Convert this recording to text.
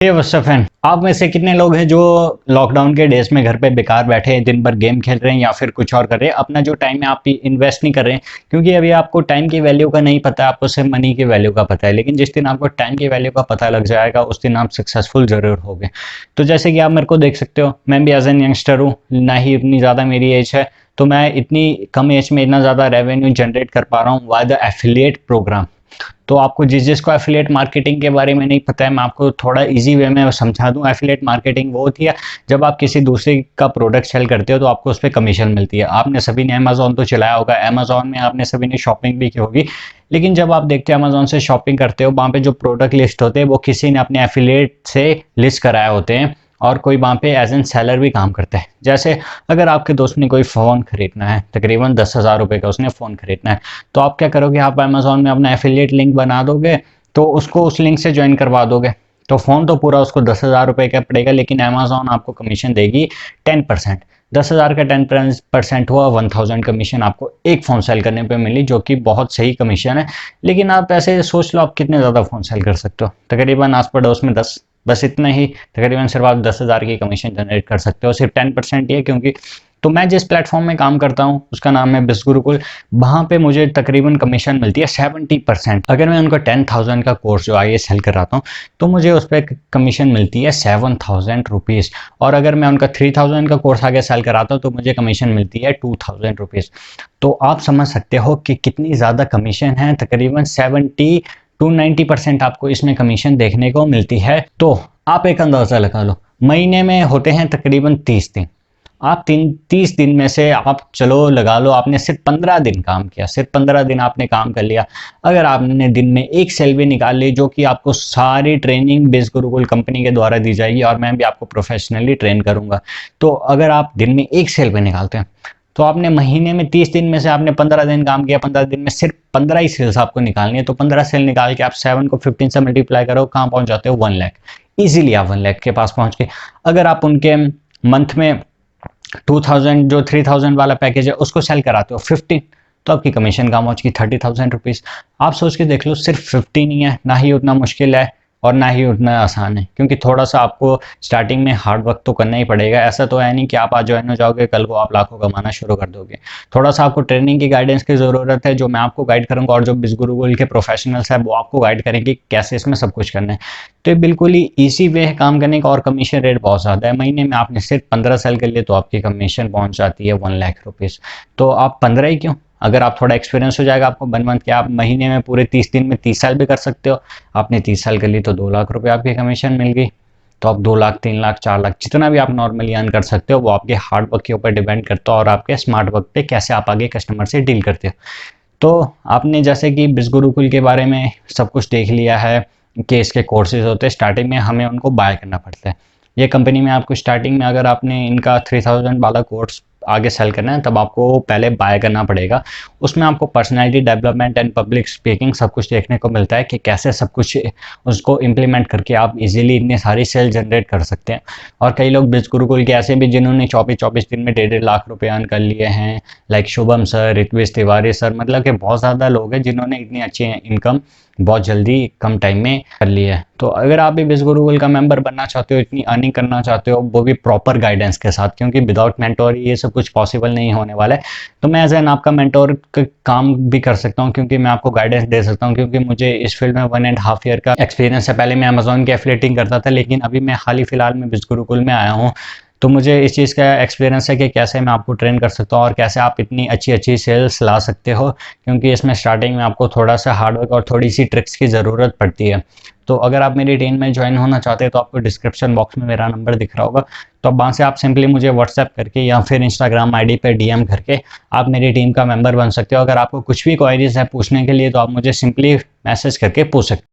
Hey what's up friend, आप में से कितने लोग हैं जो लॉकडाउन के डेज में घर पे बेकार बैठे हैं, दिन भर गेम खेल रहे हैं या फिर कुछ और कर रहे हैं। अपना जो टाइम है आप इन्वेस्ट नहीं कर रहे हैं, क्योंकि अभी आपको टाइम की वैल्यू का नहीं पता, आपको सिर्फ मनी की वैल्यू का पता है। लेकिन जिस दिन आपको टाइम की वैल्यू का पता लग जाएगा उस दिन आप सक्सेसफुल जरूर होगे। तो जैसे कि आप मेरे को देख सकते हो, मैं भी एज एन यंगस्टर हूँ, ना ही इतनी ज़्यादा मेरी एज है, तो मैं इतनी कम एज में इतना ज़्यादा रेवेन्यू जनरेट कर पा रहा हूँ वाई द एफिलिएट प्रोग्राम। तो आपको जिसको एफिलिएट मार्केटिंग के बारे में नहीं पता है, मैं आपको थोड़ा इजी वे में समझा दूं। एफिलिएट मार्केटिंग वो होती है जब आप किसी दूसरे का प्रोडक्ट सेल करते हो तो आपको उस पर कमीशन मिलती है। आपने सभी ने अमेजोन तो चलाया होगा, अमेजोन में आपने सभी ने शॉपिंग भी की होगी। लेकिन जब आप देखते हो अमेजोन से शॉपिंग करते हो, वहाँ पे जो प्रोडक्ट लिस्ट होते हैं वो किसी ने अपने एफिलिएट से लिस्ट कराए होते हैं, और कोई वहाँ पे एज एन सेलर भी काम करता है। जैसे अगर आपके दोस्त ने कोई फ़ोन खरीदना है, तकरीबन 10,000 रुपये का उसने फ़ोन खरीदना है, तो आप क्या करोगे, आप अमेजोन में अपना एफिलिएट लिंक बना दोगे, तो उसको उस लिंक से ज्वाइन करवा दोगे। तो फ़ोन तो पूरा उसको 10,000 रुपये का पड़ेगा, लेकिन अमेजोन आपको कमीशन देगी 10%। 10,000 का 10% हुआ 1000 कमीशन आपको एक फ़ोन सेल करने पे मिली, जो कि बहुत सही कमीशन है। लेकिन आप ऐसे सोच लो, आप कितने ज़्यादा फ़ोन सेल कर सकते हो, तकरीबन आस पड़ोस में 10, बस इतना ही। तकरीबन सिर्फ आप 10,000 की कमीशन जनरेट कर सकते हो, सिर्फ 10% ही है। क्योंकि तो मैं जिस प्लेटफॉर्म में काम करता हूँ उसका नाम है बिज़ गुरुकुल, वहाँ पे मुझे तकरीबन कमीशन मिलती है 70%। अगर मैं उनका 10,000 का कोर्स जो आगे सेल कराता हूँ तो मुझे उस पर कमीशन मिलती है 7,000 रुपीज़। और अगर मैं उनका 3,000 का कोर्स आगे सेल कराता हूँ तो मुझे कमीशन मिलती है 2,000 रुपीज़। तो आप समझ सकते हो कि कितनी ज़्यादा कमीशन है। तकरीबन 70 टू 90% आपको इसमें कमीशन देखने को मिलती है। तो आप एक अंदाज़ा लगा लो, महीने में होते हैं तकरीबन 30 दिन। आप 30 दिन में से आप चलो लगा लो आपने सिर्फ 15 दिन काम किया, सिर्फ 15 दिन आपने काम कर लिया। अगर आपने दिन में एक सेल भी निकाल ली, जो कि आपको सारी ट्रेनिंग बिज़ गुरुकुल कंपनी के द्वारा दी जाएगी और मैं भी आपको प्रोफेशनली ट्रेन करूंगा, तो अगर आप दिन में एक सेल भी निकालते हैं तो आपने महीने में 30 दिन में से आपने 15 दिन काम किया, 15 दिन में सिर्फ 15 ही सेल्स आपको निकालनी है। तो 15 सेल निकाल के आप 7 को 15 से मल्टीप्लाई करो, कहाँ पहुंच जाते हो, 1 लाख। इजीली आप 1 लाख के पास पहुंच के, अगर आप उनके मंथ में 2000 जो 3000 वाला पैकेज है उसको सेल कराते हो 15, तो आपकी कमीशन कहाँ पहुंच गई, 30,000 रुपीज़। आप सोच के देख लो, सिर्फ 15 ही है, ना ही उतना मुश्किल है और ना ही उतना आसान है। क्योंकि थोड़ा सा आपको स्टार्टिंग में हार्ड वर्क तो करना ही पड़ेगा। ऐसा तो है नहीं कि आप आज ज्वाइन हो जाओगे कल को आप लाखों कमाना शुरू कर दोगे। थोड़ा सा आपको ट्रेनिंग की गाइडेंस की ज़रूरत है, जो मैं आपको गाइड करूंगा, और जो बिज़ गुरुकुल के प्रोफेशनल्स हैं वो आपको गाइड करेंगे कैसे इसमें सब कुछ करना है। तो ये बिल्कुल ही ईजी वे है काम करने का, और कमीशन रेट बहुत ज़्यादा है। महीने में आपने सिर्फ 15 सेल कर लिए तो आपकी कमीशन पहुंच जाती है 1 लाख रुपीज़। तो आप 15 ही क्यों, अगर आप थोड़ा एक्सपीरियंस हो जाएगा आपको 1 मंथ के, आप महीने में पूरे 30 दिन में 30 साल भी कर सकते हो। आपने 30 साल कर ली तो 2 लाख रुपए आपकी कमीशन मिल गई। तो आप 2 लाख, 3 लाख, 4 लाख, जितना भी आप नॉर्मली अर्न कर सकते हो, वो आपके हार्ड वर्क के ऊपर डिपेंड करता है और आपके स्मार्ट वर्क पे कैसे आप आगे कस्टमर से डील करते हो। तो आपने जैसे कि बिज़ गुरुकुल के बारे में सब कुछ देख लिया है कि इसके कोर्सेज होते हैं, स्टार्टिंग में हमें उनको बाय करना पड़ता है। ये कंपनी में आपको स्टार्टिंग में, अगर आपने इनका 3000 वाला कोर्स आगे सेल करना है तब आपको पहले बाय करना पड़ेगा। उसमें आपको personality development and public speaking सब कुछ देखने को मिलता है कि कैसे सब कुछ उसको इम्प्लीमेंट करके आप इजीली इतनी सारी सेल जनरेट कर सकते हैं। और कई लोग बिज़ गुरुकुल के ऐसे भी जिन्होंने 24-24 दिन में 1.5 लाख रुपए अर्न कर लिए हैं, like Shubham sir, Ritvij Tiwari sir, मतलब कि बहुत ज़्यादा लोग हैं जिन्होंने इतनी अच्छी इनकम बहुत जल्दी कम टाइम में कर लिया है। तो अगर आप भी बिज़ गुरुकुल का मेंबर बनना चाहते हो, इतनी अर्निंग करना चाहते हो, वो भी प्रॉपर गाइडेंस के साथ, क्योंकि विदाउट मेंटोर ये सब कुछ पॉसिबल नहीं होने वाला है। तो मैं एज एन आपका मेंटोर का काम भी कर सकता हूँ, क्योंकि मैं आपको गाइडेंस दे सकता हूँ, क्योंकि मुझे इस फील्ड में 1.5 ईयर का एक्सपीरियंस है। पहले मैं अमेजोन की एफिलिएटिंग करता था, लेकिन अभी मैं हाल ही फिलहाल में बिज़ गुरुकुल में आया हूँ। तो मुझे इस चीज़ का एक्सपीरियंस है कि कैसे मैं आपको ट्रेन कर सकता हूँ और कैसे आप इतनी अच्छी अच्छी सेल्स ला सकते हो, क्योंकि इसमें स्टार्टिंग में आपको थोड़ा सा हार्डवर्क और थोड़ी सी ट्रिक्स की ज़रूरत पड़ती है। तो अगर आप मेरी टीम में ज्वाइन होना चाहते हैं तो आपको डिस्क्रिप्शन बॉक्स में मेरा नंबर दिख रहा होगा, तो अब वहाँ से आप सिंपली मुझे व्हाट्सएप करके या फिर इंस्टाग्राम आईडी पे डीएम करके आप मेरी टीम का मेंबर बन सकते हो। अगर आपको कुछ भी क्वेरीज है पूछने के लिए तो आप मुझे सिंपली मैसेज करके पूछ सकते हो।